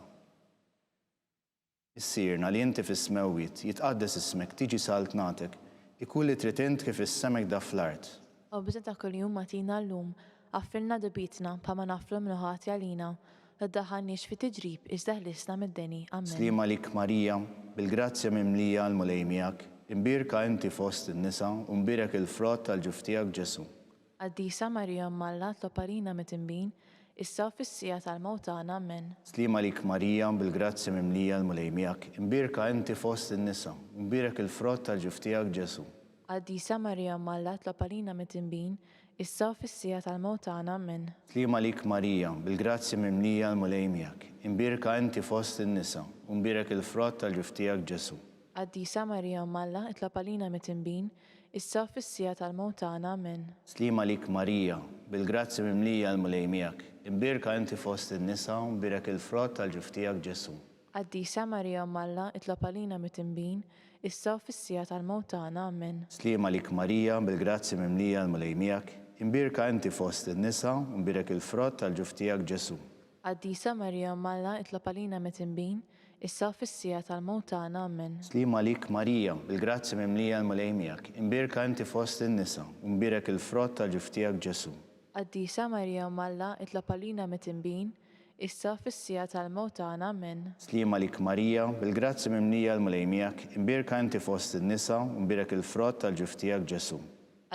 Issirna li inti fis-smewiet, jitqaddes ismek, tiġi saltnatek, ikun li trid int kif is-semek da fl-art. Ħobża ta' kuljum agħtina llum, għaffilna dubitna bħalma naffrom noħati għalina, la ddaħħalniex fit-tiġrib iżda ħlisna mid-deni. Amen. Slima lik Marija, bil-grazzja mimlija l-mulejmijak, imbirka inti fost in-nisa u mbirek il-frott tal-ġuftijak Ġesu. Qaddisa Marija Umm Alla, itlob għalina mit-tinbin, issa fis-sija tal-mewt tagħna. Amen. Slima lik Marija, bil-grazzja mimlija l-mulejmijak, imbirka inti fost in-nisa u mbirek il-frott tal-ġuftijak Ġesu. Qaddisa Marija Umm Alla, itlob għalina mit-tinbin, issa fis-sija tal-mewt tagħna. Amen. Slima lik Marija, bil-grazzja mimlija l-mulejmijak, imbirka inti fost in-nisa u mbirek il-frott tal-ġuftijak Ġesu. Qaddisa Marija Umm Alla, itlob għalina mit-tinbin, issa fis-sija tal-mewt tagħna. Amen. Slima lik Marija, bil-grazzja mimlija l-mulejmijak, imbirka inti fost in-nisa u mbirek il-frott tal-ġuftijak Ġesu. Qaddisa Marija Malla, itlob għalina mit-tinbin, issa u fis-sija tal-mewt tagħna. Amen. Slima lik Marija, bil-grazzi mimlija l-mulejmijak, imbirka inti fost in-nisa, u mbirek il-frott tal-ġuftijak Ġesu. Qaddisa Marija Malla, itlob għalina mit-tinbin, issa u fis-sija tal-mewt tagħna. Amen. Slima lik Marija, bil-grazzi mimlija l-mulejmijak, imbirka inti fost in-nisa, u mbirek il-frott tal-ġuftijak Ġesu. Qaddisa Marija Malla, itlob għalina mit-tinbin, issa u fis-sija tal-mewt tagħna. Amen. Slima lik Marija, bil-grazzi mimlija l-mulejmijak, imbirka inti fost in-nisa, u mbirek il-frott tal-ġuftijak Ġesu.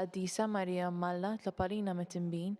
Qaddisa Marija Malla, itlob għalina mit-tinbin,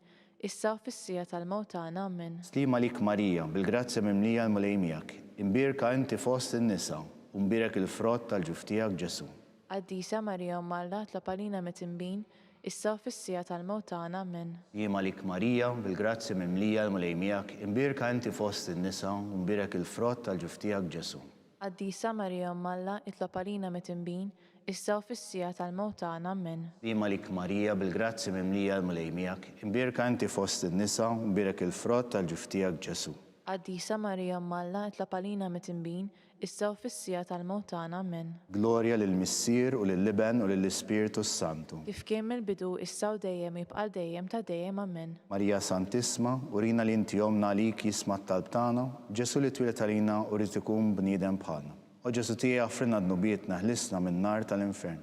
issa u fis-sija tal-mewt tagħna. Amen. Slima lik Marija, bil-grazzi mimlija l-mulejmijak, imbirka inti fost in-nisa, u mbirek il-frott tal-ġuftijak Ġesu. Qaddisa Marija Malla, itlob għalina mit-tinbin, issa u fis-sija tal-mewt tagħna. Amen. Slima lik Marija, bil-grazzi mimlija l-mulejmijak, imbirka inti fost in-nisa, u mbirek il-frott tal-ġuftijak Ġesu. Qaddisa Marija Malla, itlob għalina mit-tinbin, issa u fis-sija tal-mewt tagħna. Amen. Slima lik Marija, bil-grazzi mimlija l-mulejmijak, imbirka inti fost in-nisa, u mbirek il-frott tal-ġuftijak Ġesu. Qaddisa Marija Malla, itlob għalina mit-tinbin, issa u fis-sija tal-mewt tagħna. Amen. Glorja lill-Missier u lill-Liben u lill-Ispiritu Santu. Kif kien mill-bidu issa u dejjem jibqa' dejjem ta' dejjem. Amen. Marija Santisma, urina li inti jomna għalik jisma' t-talb tagħna, Ġesu li twilet għalina u rrid ikun bniedem bħalna. O Ġesu tiegħi għafrinna d-nubietna ħlisna min-nar tal-infern.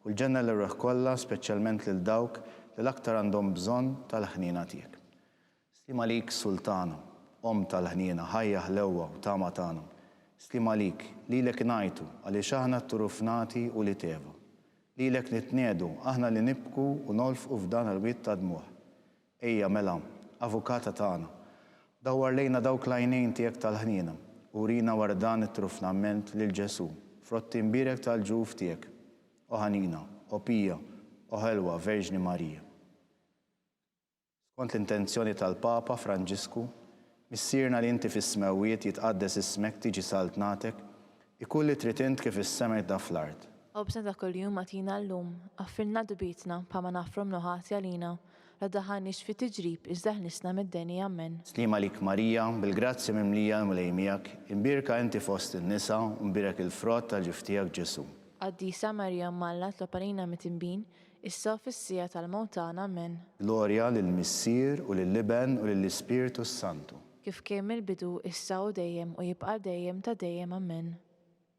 U l-ġenna l-ruħ kollha, speċjalment lil dawk li l-aktar għandhom bżonn tal-ħnina tiegħek. Slima lik Sultana, Om tal-ħnina, ħajja ħlewwa u tama tagħna. Slima lik, lilek ngħidu għaliex aħna t-turufnati u li teva. Lilek nitniedu aħna li nibku u nolfqu f'dan il-wiet ta' dmuħ. Ejja mela, avukata tagħna, dawwar lejna dawk l-għajnejn tiegħek tal-ħnina u rina wara dan it-trufnament lil Ġesu, frotti mbirek tal-ġuf tiegħek. O ħanina, o pija, o ħelwa Verġni Marija. Skont l-intenzjoni tal-Papa Franġisku, missierna li inti fis-smewiet jitqaddes ismek tiġi saltnatek, ikulli trid int kif is-semek da fl-art. Obsna ta' kuljum għatina llum, għaffilna dubietna bħalma nafrom nuħati għalina, la daħanix fi tiġrib iżda ħlisna mid-deni. Amen. Slima lik Marija, bil-grazzi mimlija l-mulejmijak, imbirka inti fost in-nisa u mbirek il-frott tal-ġuftijak Ġesu. Qaddisa Marija Malla, itlob għalina mit-tinbin, issa u fis-sija tal-mewt tagħna. Amen. Glorja lill-Missier u lill-Liben u lill-Ispiritu Santu. Kif kien mill-bidu issa u dejjem u jibqa' dejjem ta' dejjem. Amen.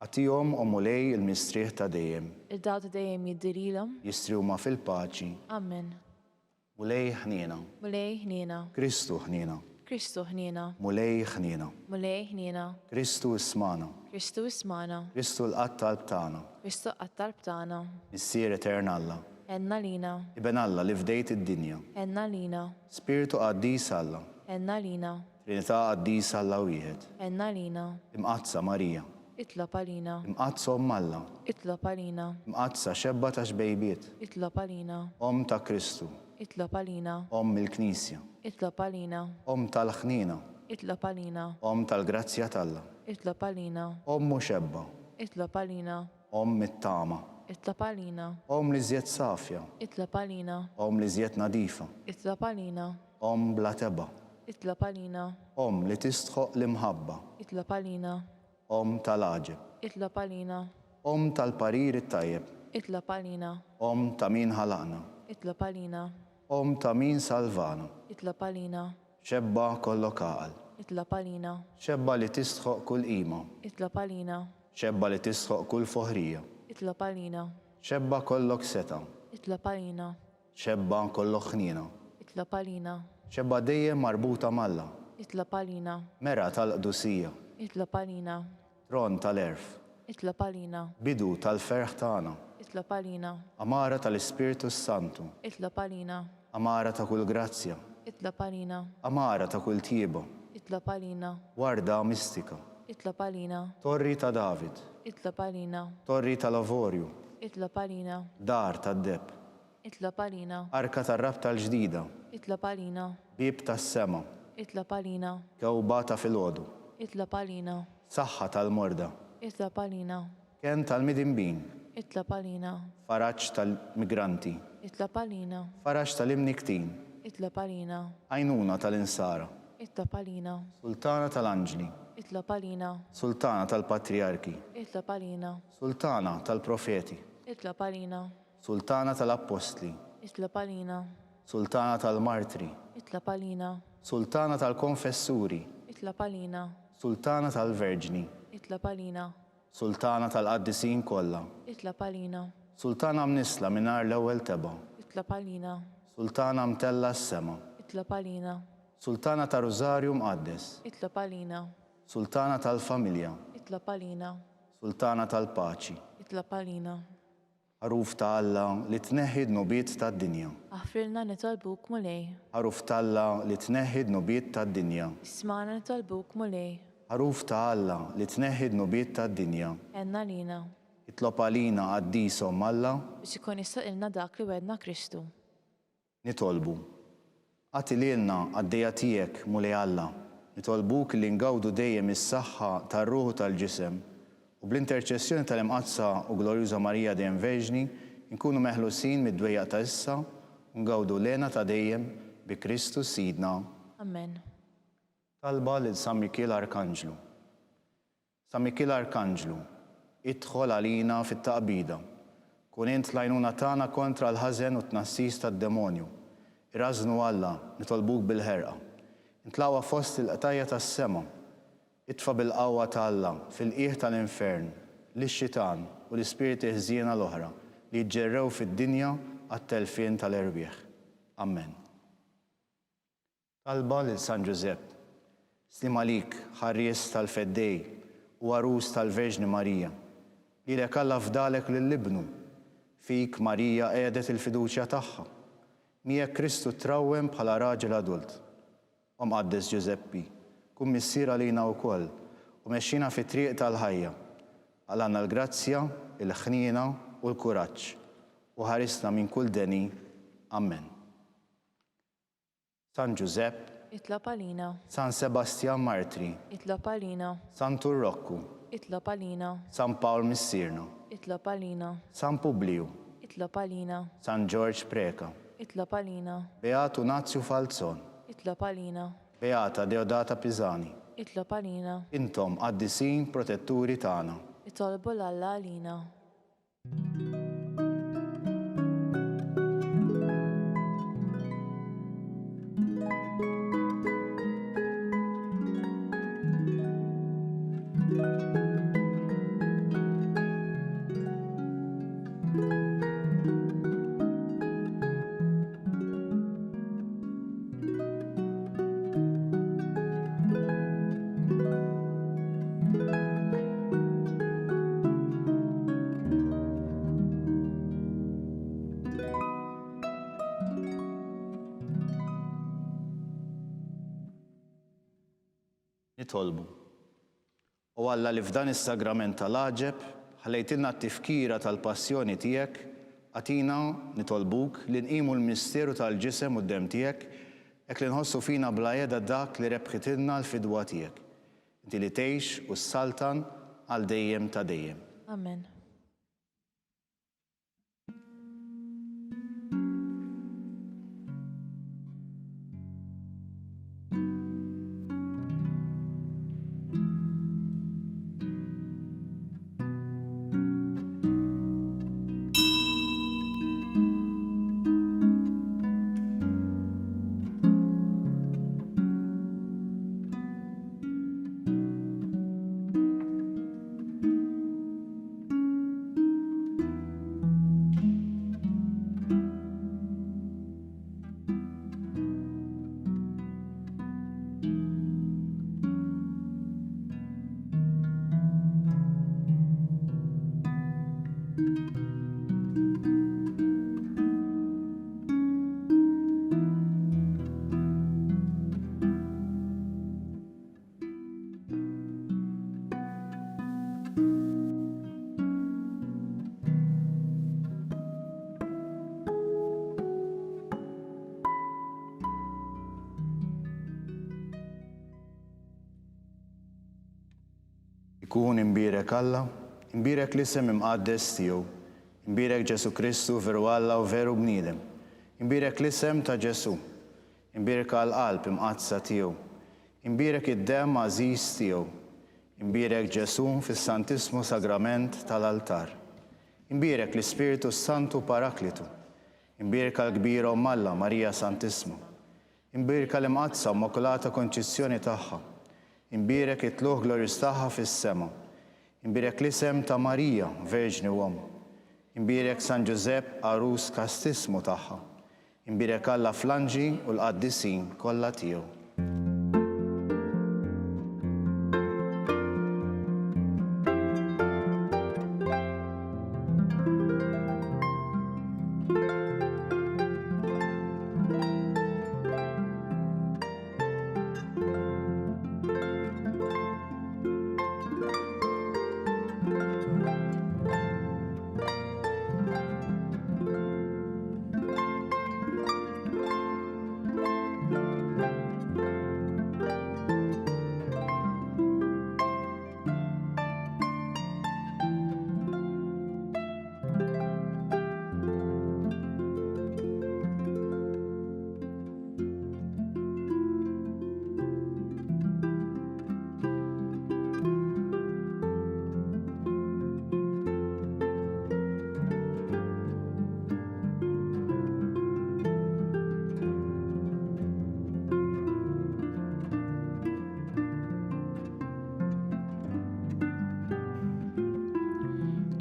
Għatihom u mulej il-mistrieħ ta' dejjem. Id-daw ta' dejjem jiddirilhom. Jistriwma fil-paċi. Amen. Mulej ħnina. Mulej ħnina. Kristu ħnina. Kristu ħnina. Mulej ħnina. Mulej ħnina. Kristu ismana. Kristu ismana. Kristu l-qattalb tagħna. Kristu qattalb tagħna. Missier etern Alla. Enna lina. Iben Alla li fdejt id-dinja. Enna lina. Spiritu qaddis Alla. Enna lina. Trinità qaddis Alla wieħed. Enna lina. Imqazza Marija. Itlob għalina. Imqazza Omm Alla. Itlob għalina. Imqazza xebba ta' xbejbiet. Itlob għalina. Omm ta' Kristu. Itlob għalina. Omm il-Knisja. Itlob għalina. Omm tal-ħnina. Itlob għalina. Omm tal-grazzja t'Alla. Itlob għalina. Ommu xebba. Itlob għalina. Omm it-tama. Itlob għalina. Omm li żjed safja. Itlob għalina. Omm li żjed nadifa. Itlob għalina. Omm bla teba. Itlob għalina. Omm li tistħoq l-imħabba. Itlob għalina. Omm tal-aġeb. Itlob għalina. Omm tal-parir it-tajjeb. Itlob għalina. Omm ta' min ħalaqna. Itlob għalina. Omm ta' min salvana. Itlob għalina. Xebba kollok għaqal. Itlob għalina. Xebba li tistħoq kull qima. Itlob għalina. Xebba li tistħoq kull foħrija. Itlob għalina. Xebba kollok seta. Itlob għalina. Xebba kollok ħnina. Itlob għalina. Xebba dejjem marbuta malla. Itlob għalina. Mera tal-qdusija. Itlob għalina. Tron tal-erf. Itlob għalina. Bidu tal-ferħ tagħna. Itlob għalina. Amara tal-Ispiritu Santu. Itlob għalina. Amara ta' kull grazzja. Itlob għalina. Amara ta' kull tieba. Itlob għalina. Warda mistika. Itlob għalina. Torri ta' David. Itlob għalina. Torri tal-Lavorju. Itlob għalina. Dar tad-deb. Itlob għalina. Arka tar-rab tal-ġdida. Itlob għalina. Bib tas-sema. Itlob għalina. Kewbata fil-ħodu. Itlob għalina. Saħħa tal-morda. Itlob għalina. Ken tal-midinbin. Itlob għalina. Faraġġ tal-migranti. Itlob għalina. Faraġġ tal-imniktin. Itlob għalina. Għajnuna tal-insara. itlob għalina. Sultana tal-Anġli, Itlob għalina. Sultana tal-Patriarki, Itlob għalina. Sultana tal-Profeti, Itlob għalina. Sultana tal-Apostli, Itlob għalina. Sultana tal-Martri, Itlob għalina. Sultana tal-Konfessuri, Itlob għalina. Sultana tal-Verġni, Itlob għalina. Sultana tal-Qaddisin kollha, Itlob għalina. Sultana mnisla mingħajr l-ewwel teba', Itlob għalina. Sultana mtella s-sema, Itlob għalina. Sultana ta' Rużarju Mqaddes, Itlob għalina. Sultana tal-Familja, Itlob għalina. Sultana tal-Paċi, Itlob għalina. ħaruf ta' Alla li tneħħid nubiet tad-dinja, Aħfrilna nitolbuk mulej. ħaruf ta' Alla li tneħħid nubiet tad-dinja, Ismana nitolbuk mulej. ħaruf ta' Alla li tneħħid nubiet tad-dinja, Enna lina. itlob għalina għaddisom Alla, Biex ikun jistaqilna dak li wedna Kristu. nitolbu. Għati lilna għaddejja tiegħek mulej Alla, nitolbuk li ngawdu dejjem is-saħħa tar-ruħu tal-ġisem u bl-interċessjoni tal-imqazza u Glorjuża Marija dejjem Verġni nkunu meħlusin mid-dwejjaq ta' issa u ngawdu lena ta' dejjem bi Kristu Sidna. Amen. Talba lil San Mikil Arkanġlu. San Mikil Arkanġlu, idħol għalina fit-taqbida. Kun int l-għajnuna tagħna kontra l-ħażen u t-tnassis tad-demonju. Irrażnu Alla, nitolbuk bil-ħerqa. Intlawa fost il-qtajja tas-sema. Itfa bil-qawwa ta' Alla fil-qiegħ tal-infern, lix-xitan u l-ispiriti ħżiena l-oħra li jġerrew fid-dinja għat-telfien tal-erbieħ. Amen. Talba lil San Ġusepp. Slim għalik, ħarries tal-feddej u għarus tal-Verġni Marija. Lilek Alla fdalek lill-ibnu. Fik Marija qiegħdet il-fiduċja tagħha. Miegħek Kristu trawwem bħala raġel adult. Mqaddes Ġuseppi, kun missier għalina wkoll u mexxina fit-triq tal-ħajja. Għalana l-grazzja, il-ħniena u l-kuraġġ u ħarisna minn kull deni. Amen. San Ġusepp, Itlob għalina. San Sebastian Martri, Itlob għalina. San Turrokku, Itlob għalina. San Pawl Missirna, Itlob għalina. San Publiu, Itlob għalina. San George Preka, Itlob għalina. Beatu Nazju Falzon, Itlob għalina. Beata Deodata Pisani. Itlob għalina. Intom qaddisin protetturi tagħna. Itolbu l-Alla għalina. Nitolbu. U Alla li f'dan is-sagrament tal-aġeb ħallejtilna t-tifkira tal-passjoni tiegħek, għatina nitolbuk li nqimu l-misteru tal-ġisem u d-dem tiegħek hekk li nħossu fina bla jeda dak li rebħitilna l-fidwa tiegħek. Inti li tgħix u s-saltan għal dejjem ta' dejjem. Amen. Ikun imbirek Alla, imbirek l-isem imqaddes tiegħu, imbirek Ġesu Kristu veru Alla u veru bniedem, imbirek l-isem ta' Ġesu, imbirek għal-qalb imqazza tiegħu, Imbierek id-dem għażiż tiegħu. Imbierek Ġesu fis-Santismu Sagrament tal-altar. Imbierek l-Ispiritu Santu Paraklitu. Imbierek għal-kbira Alla Marija Santismu. Imbierek għal-imqazza Immakulata Konċizzjoni tagħha. Imbierek it-tluħ glorjuż tagħha fis-sema. Imbierek l-isem ta' Marija, Verġni Uom. Imbierek San Ġusepp Arus Kastismu tagħha. Imbierek Alla flanġi u l-qaddisin kollha tiegħu.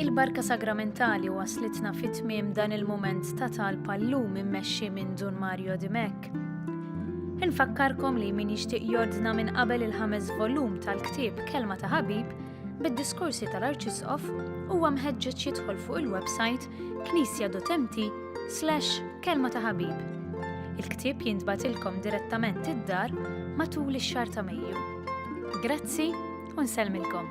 Il-barka sagramentali waslitna fit-tmiem dan il-moment ta' talba llum immexxi minn Dun Mario Dimek. Infakkarkom li min jixtieq jordna minn qabel il-5 volum tal-ktieb Kelma ta' Ħabib bid-diskorsi tal-Arċisqof huwa mħeġġeġ jidħol fuq il-website knisja.mt/kelma ta' Ħabib. Il-ktieb jintbagħtilkom direttament id-dar matul ix-xahar ta' Mejju. Grazzi u nsellmilkom.